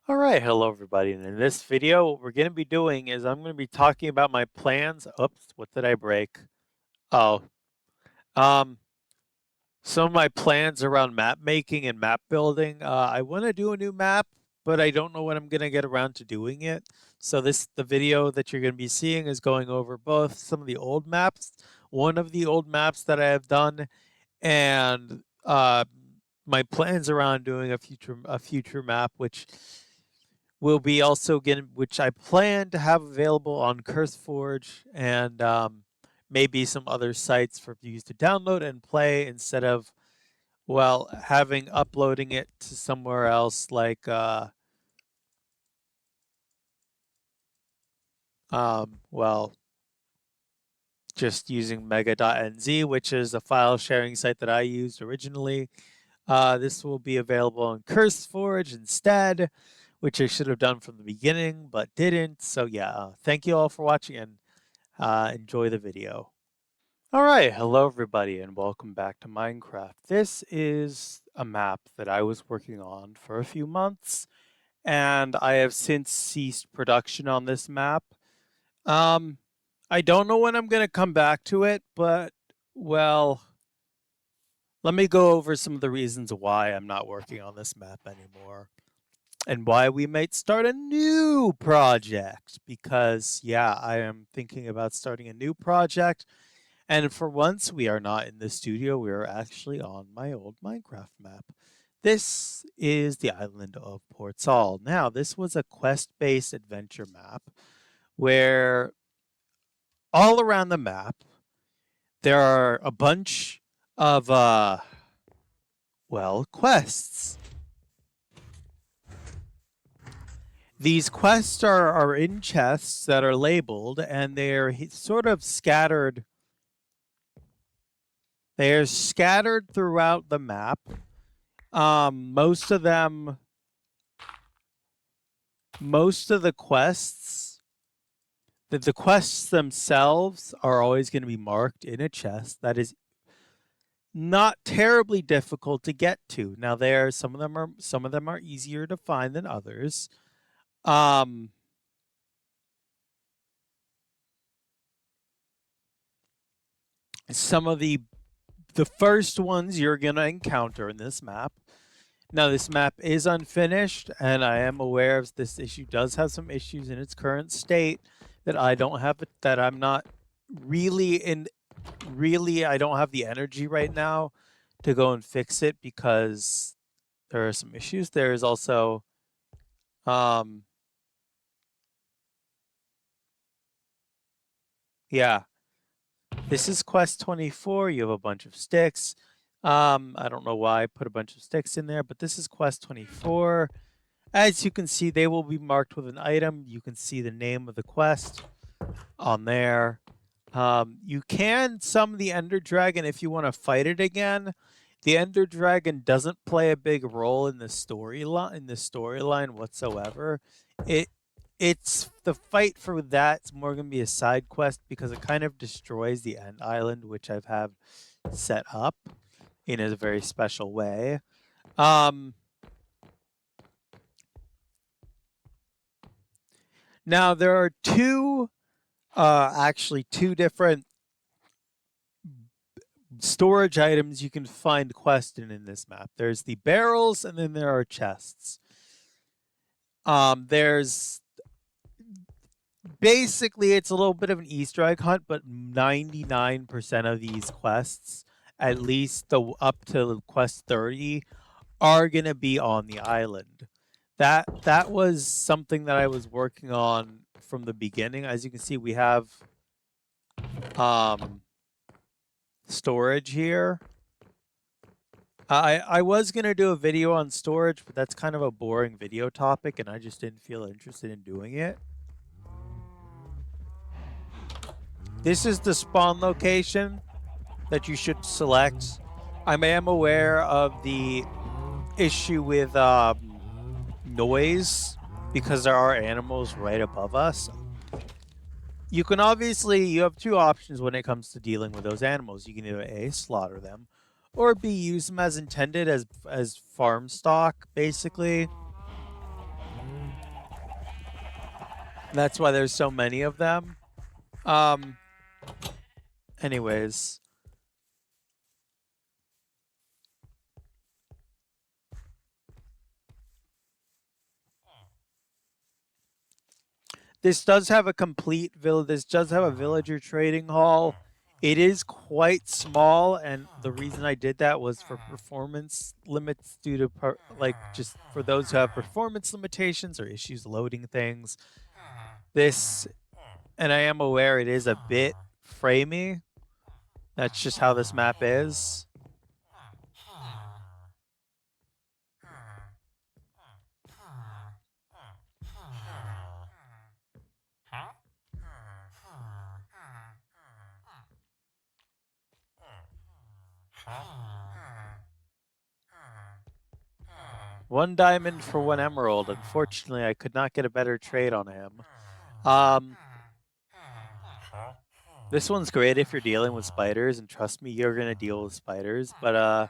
Alright, hello everybody, and in this video what we're going to be doing is I'm going to be talking about my plans. Oops, what did I break? Oh, um, some of my plans around map making and map building. I want to do a new map, but I don't know when I'm going to get around to doing it. So the video that you're going to be seeing is going over both some of the old maps, one of the old maps that I have done, and my plans around doing a future map, which will be also getting, which I plan to have available on curseforge and maybe some other sites for views to download and play instead of, well, having uploading it to somewhere else like well, just using mega.nz, which is a file sharing site that I used originally. This will be available on curseforge instead, which I should have done from the beginning but didn't. So yeah, thank you all for watching, and enjoy the video. All right, hello everybody, and welcome back to Minecraft. This is a map that I was working on for a few months, and I have since ceased production on this map. Um, I don't know when I'm going to come back to it, but, well, let me go over some of the reasons why I'm not working on this map anymore and why we might start a new project. Because, yeah, I am thinking about starting a new project. And for once, we are not in the studio. We are actually on my old Minecraft map. This is the island of Port Saul. Now, this was a quest-based adventure map where all around the map, there are a bunch of, well, quests. These quests are in chests that are labeled, and they're sort of scattered. They're scattered throughout the map. Most of them, most of the quests, the quests themselves are always going to be marked in a chest that is not terribly difficult to get to. Now, there some of them are easier to find than others. Um, some of the first ones you're going to encounter in this map. Now, this map is unfinished, and I am aware of this issue does have some issues in its current state that I don't have, that I'm not really in, really, I don't have the energy right now to go and fix it because there are some issues. There is also, um, yeah, this is quest 24. You have a bunch of sticks. I don't know why I put a bunch of sticks in there, but this is quest 24. As you can see, they will be marked with an item. You can see the name of the quest on there. You can summon the Ender Dragon if you want to fight it again. The Ender Dragon doesn't play a big role in the storyline whatsoever. It's the fight for that's more gonna be a side quest because it kind of destroys the End Island, which I've have set up in a very special way. Now there are actually two different storage items you can find quests in this map. There's the barrels, and then there are chests. There's basically, it's a little bit of an Easter egg hunt, but 99% of these quests, at least the up to quest 30, are gonna be on the island. That was something that I was working on from the beginning. As you can see, we have storage here. I was gonna do a video on storage, but that's kind of a boring video topic, and I just didn't feel interested in doing it. This is the spawn location that you should select. I am aware of the issue with noise because there are animals right above us. You have two options when it comes to dealing with those animals. You can either A, slaughter them, or B, use them as intended as farm stock, basically. That's why there's so many of them. Um, anyways, this does have a complete village. This does have a villager trading hall. It is quite small, and the reason I did that was for performance limits due to like just for those who have performance limitations or issues loading things. This, and I am aware it is a bit framey. That's just how this map is. One diamond for one emerald. Unfortunately, I could not get a better trade on him. Um, this one's great if you're dealing with spiders, and trust me, you're gonna deal with spiders. But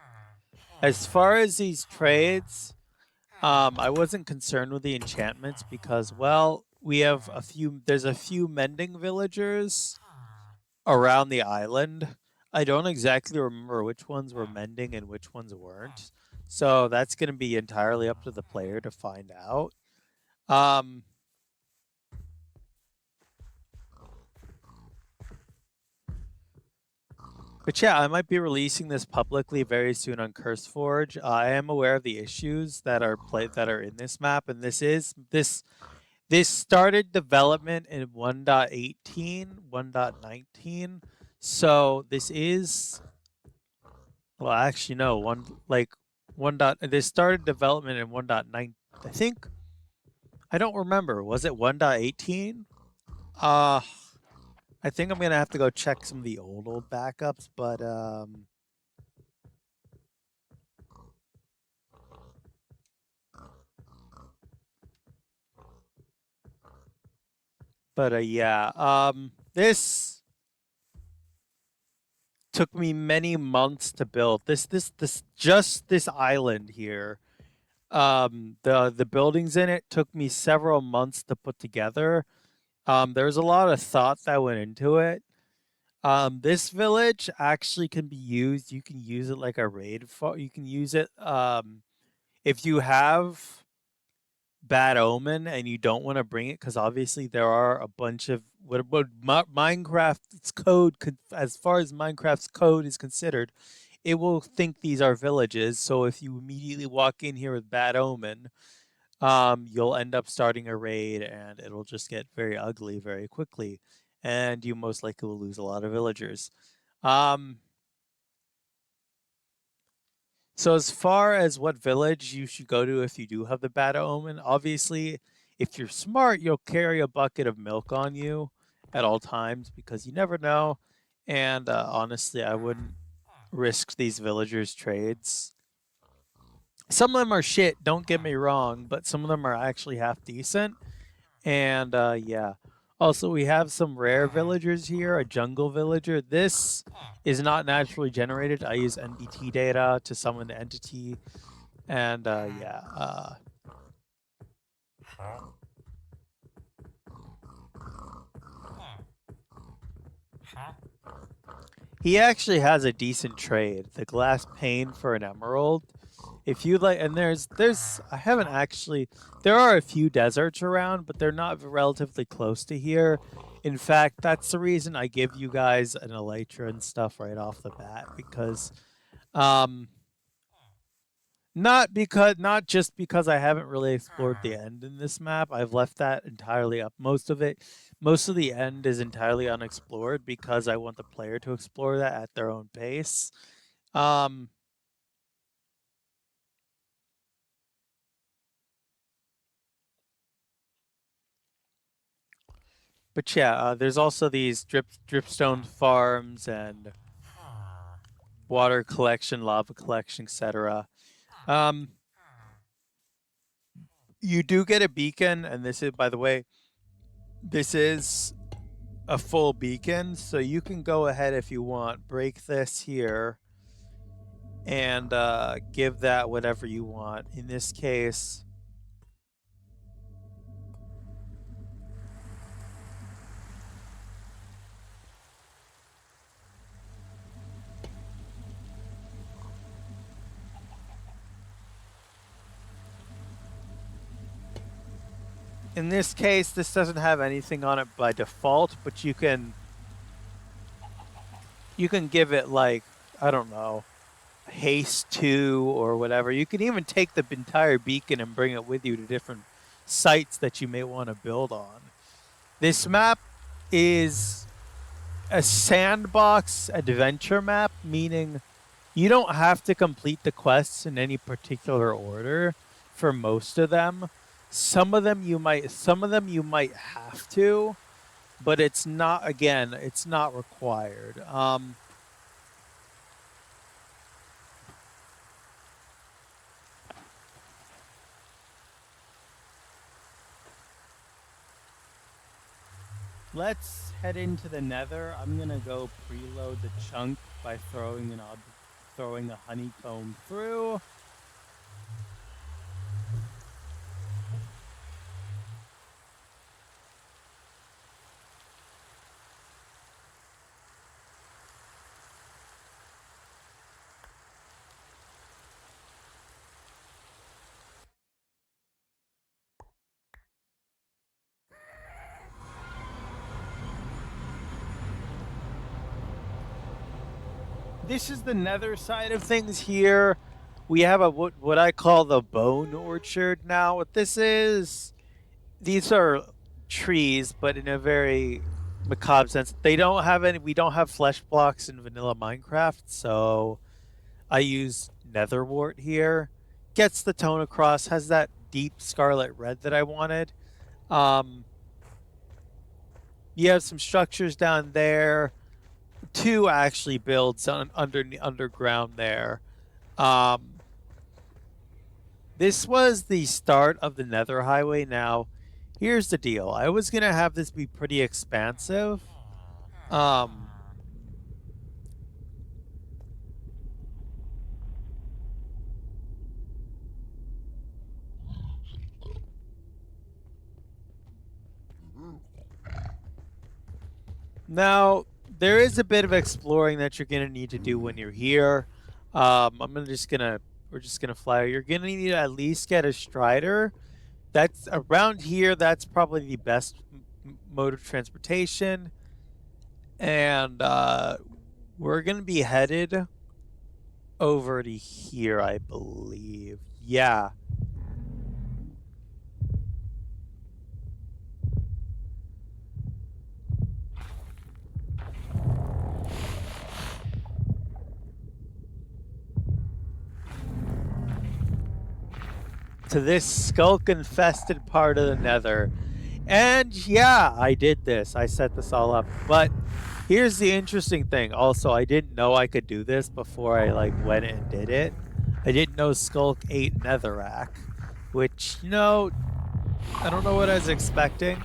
as far as these trades, I wasn't concerned with the enchantments because, well, we have a few. There's a few mending villagers around the island. I don't exactly remember which ones were mending and which ones weren't. So that's going to be entirely up to the player to find out. Um, but yeah, I might be releasing this publicly very soon on CurseForge. I am aware of the issues that are in this map, and this started development in 1.18, 1.19. So this is, well, actually no, this started development in 1.9. I think, I don't remember. Was it 1.18? Uh I think I'm gonna have to go check some of the old backups, but yeah. This took me many months to build. This island here. The buildings in it took me several months to put together. There's a lot of thought that went into it. This village actually can be used. You can use it like a raid. You can use it if you have bad omen and you don't want to bring it, because obviously there are a bunch of what Minecraft's code could, as far as Minecraft's code is considered, it will think these are villages. So if you immediately walk in here with bad omen, you'll end up starting a raid and it'll just get very ugly very quickly, and you most likely will lose a lot of villagers. Um, so as far as what village you should go to if you do have the bad omen, obviously, if you're smart, you'll carry a bucket of milk on you at all times because you never know. And honestly, I wouldn't risk these villagers' trades. Some of them are shit, don't get me wrong, but some of them are actually half decent. And yeah. Also, we have some rare villagers here, a jungle villager. This is not naturally generated. I use NBT data to summon the entity. And yeah. He actually has a decent trade. The glass pane for an emerald. If you like, and I haven't actually, there are a few deserts around, but they're not relatively close to here. In fact, that's the reason I give you guys an elytra and stuff right off the bat, because, um, not just because I haven't really explored the end in this map. I've left that entirely up. Most of the end is entirely unexplored because I want the player to explore that at their own pace. Um, but yeah, there's also these dripstone farms and water collection, lava collection, etc. Um, you do get a beacon, and this is, by the way, this is a full beacon, so you can go ahead if you want, break this here, and give that whatever you want. In this case, In this case, this doesn't have anything on it by default, but you can give it like, I don't know, haste 2 or whatever. You can even take the entire beacon and bring it with you to different sites that you may want to build on. This map is a sandbox adventure map, meaning you don't have to complete the quests in any particular order for most of them. Some of them you might have to, but it's not required. Let's head into the Nether. I'm gonna go preload the chunk by throwing a honeycomb through. This is the Nether side of things here. We have what I call the bone orchard now. What this is, these are trees, but in a very macabre sense. We don't have flesh blocks in vanilla Minecraft, so I use netherwort here. Gets the tone across, has that deep scarlet red that I wanted. You have some structures down there. 2 actually builds underground there. This was the start of the Nether Highway. Now, here's the deal. I was going to have this be pretty expansive. Now, there is a bit of exploring that you're going to need to do when you're here. We're just gonna fly. You're gonna need to at least get a strider. That's around here. That's probably the best mode of transportation. And we're gonna be headed over to here, I believe. Yeah. To this skulk-infested part of the Nether. And yeah, I did this. I set this all up. But here's the interesting thing. Also, I didn't know I could do this before I went and did it. I didn't know Skulk ate Netherrack, which, I don't know what I was expecting.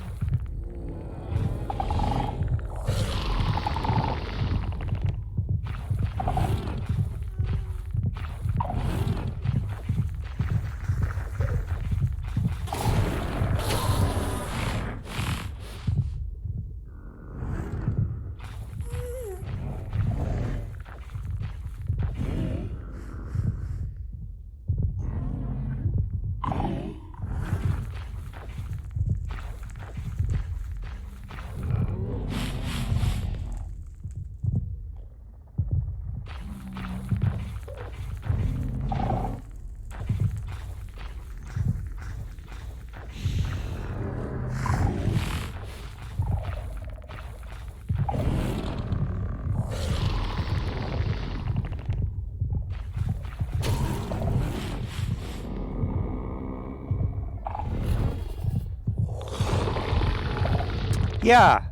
Yeah,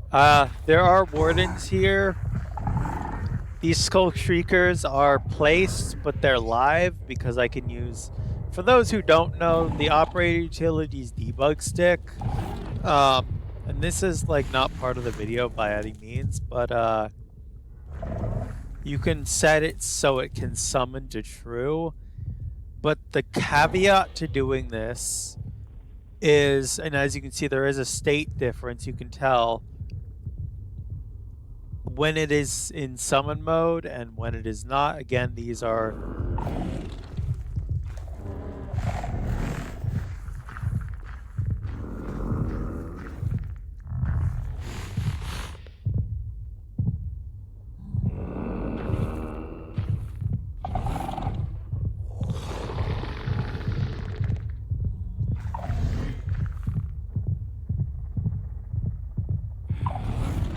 there are wardens here. These skull shriekers are placed, but they're live because I can use, for those who don't know, the operator utilities debug stick. And this is not part of the video by any means, but you can set it so it can summon to true. But the caveat to doing this is, and as you can see, there is a state difference. You can tell when it is in summon mode and when it is not. Again, these are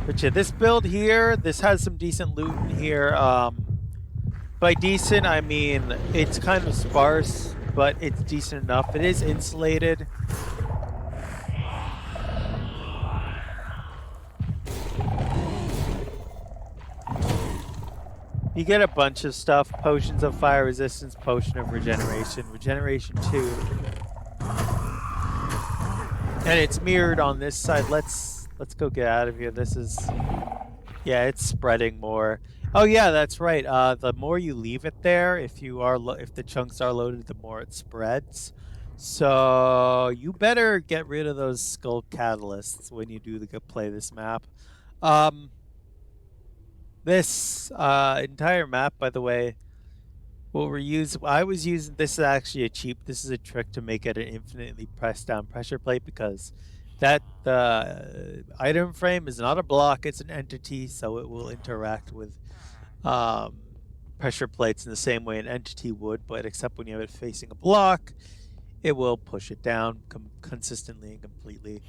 But yeah, this build here, this has some decent loot in here. By decent, I mean it's kind of sparse, but it's decent enough. It is insulated. You get a bunch of stuff: potions of fire resistance, potion of regeneration, regeneration 2, and it's mirrored on this side. Let's go get out of here. This is, yeah, it's spreading more. Oh yeah, that's right. The more you leave it there, if the chunks are loaded, the more it spreads. So you better get rid of those skull catalysts when you do play this map. Um, this entire map, by the way, I was using, this is actually this is a trick to make it an infinitely pressed down pressure plate, because the item frame is not a block, it's an entity, so it will interact with um, pressure plates in the same way an entity would, but except when you have it facing a block, it will push it down consistently and completely.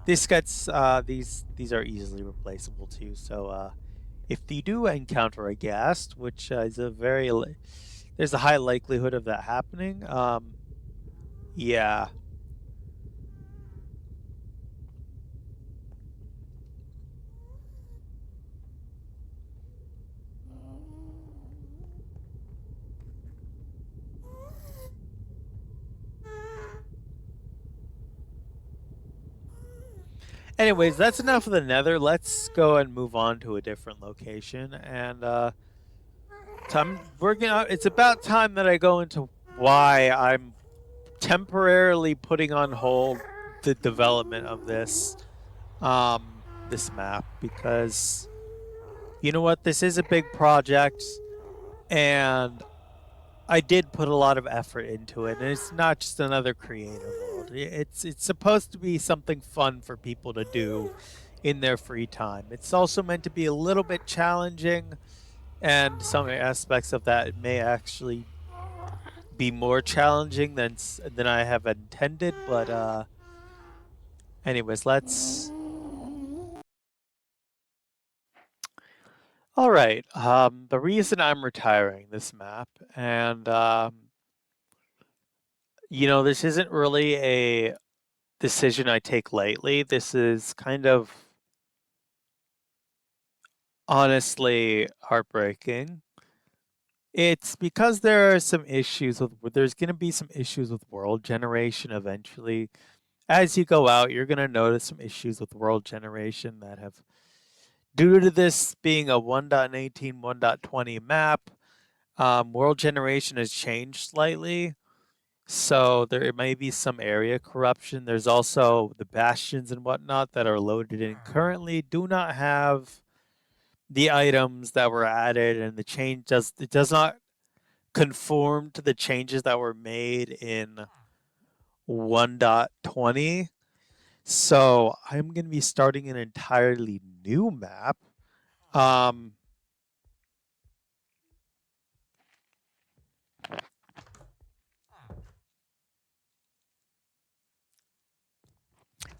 This gets these are easily replaceable too. So if you do encounter a ghast, which is there's a high likelihood of that happening. Yeah. Anyways, that's enough of the Nether. Let's go and move on to a different location. And it's about time that I go into why I'm temporarily putting on hold the development of this map, because you know what, this is a big project, and I did put a lot of effort into it, and it's not just another creative world. It's supposed to be something fun for people to do in their free time. It's also meant to be a little bit challenging, and some aspects of that may actually be more challenging than I have intended. But anyways, let's. All right. The reason I'm retiring this map, and this isn't really a decision I take lightly. This is kind of honestly heartbreaking. It's because there's going to be some issues with world generation eventually. As you go out, you're going to notice some issues with world generation that have, due to this being a 1.18, 1.20 map, world generation has changed slightly. So there may be some area corruption. There's also the bastions and whatnot that are loaded in currently do not have the items that were added, and it does not conform to the changes that were made in 1.20. So I'm going to be starting an entirely new map. Um,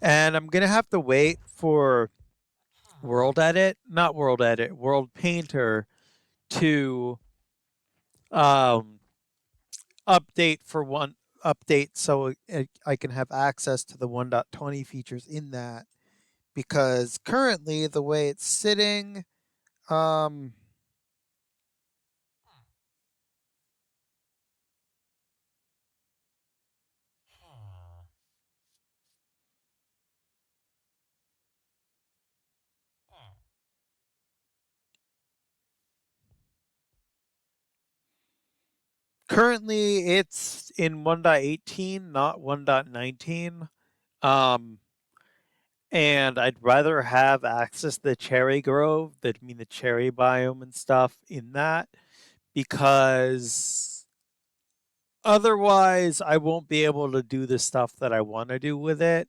and I'm going to have to wait for World Painter to um, update so I can have access to the 1.20 features in that, because currently the way it's sitting, um, currently it's in 1.18, not 1.19. Um, and I'd rather have access to the cherry grove, the cherry biome and stuff in that, because otherwise I won't be able to do the stuff that I want to do with it.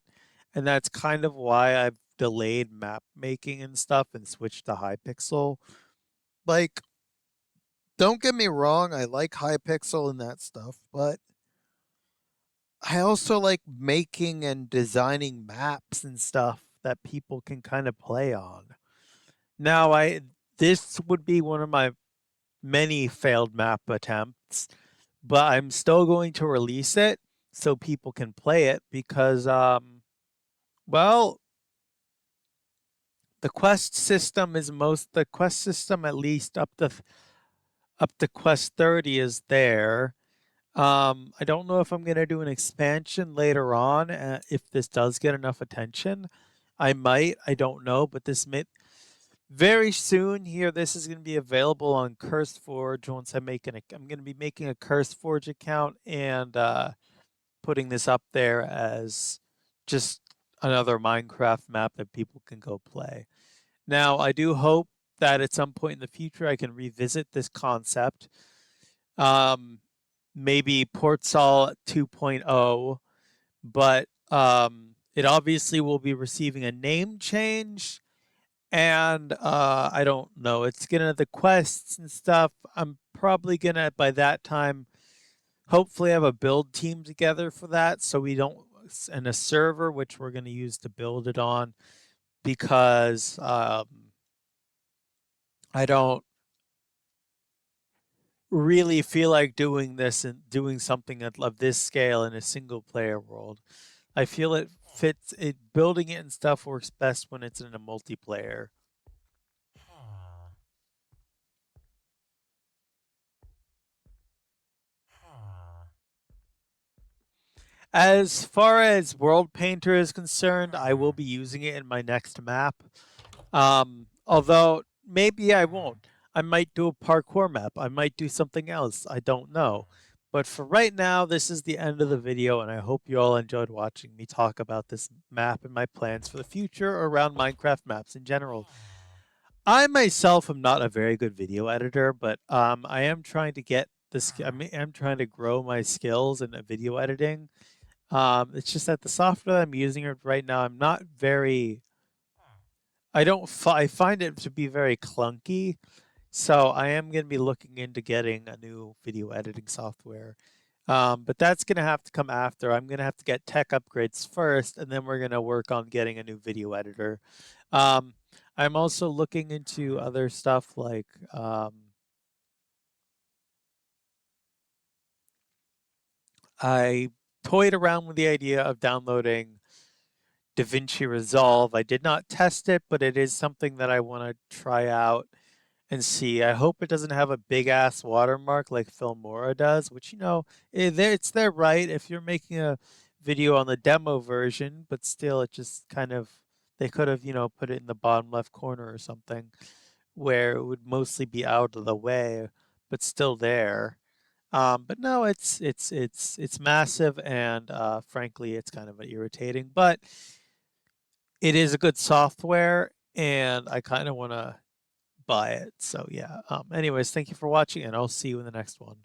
And that's kind of why I've delayed map making and stuff and switched to Hypixel. Like, don't get me wrong, I like Hypixel and that stuff, but I also like making and designing maps and stuff that people can kind of play on. Now, this would be one of my many failed map attempts, but I'm still going to release it so people can play it because, well, the quest system at least up to quest 30 is there. I don't know if I'm gonna do an expansion later on, if this does get enough attention. I might, I don't know, but this may very soon here. This is gonna be available on CurseForge once I'm gonna be making a CurseForge account and putting this up there as just another Minecraft map that people can go play. Now, I do hope that at some point in the future I can revisit this concept. Um, Maybe Portsall 2.0, but it obviously will be receiving a name change. And I don't know. It's gonna the quests and stuff. I'm probably gonna by that time hopefully have a build team together for that, so we don't and a server which we're gonna use to build it on because I don't really feel like doing this and doing something of this scale in a single player world. I feel it building it and stuff works best when it's in a multiplayer. As far as World Painter is concerned, I will be using it in my next map. Although maybe I won't. I might do a parkour map. I might do something else. I don't know. But for right now, this is the end of the video, and I hope you all enjoyed watching me talk about this map and my plans for the future around Minecraft maps in general. I myself am not a very good video editor, but I am trying to get this. I'm trying to grow my skills in video editing. It's just that the software that I'm using right now, I'm not very. I don't. I find it to be very clunky. So I am going to be looking into getting a new video editing software. But that's going to have to come after. I'm going to have to get tech upgrades first, and then we're going to work on getting a new video editor. Um, I'm also looking into other stuff like I toyed around with the idea of downloading DaVinci Resolve. I did not test it, but it is something that I want to try out and see. I hope it doesn't have a big ass watermark like Filmora does, which it's their right if you're making a video on the demo version, but still it just kind of they could have, put it in the bottom left corner or something where it would mostly be out of the way, but still there. But no, it's massive and frankly it's kind of irritating, but it is a good software and I kind of want to buy it. So yeah. Anyways, thank you for watching and I'll see you in the next one.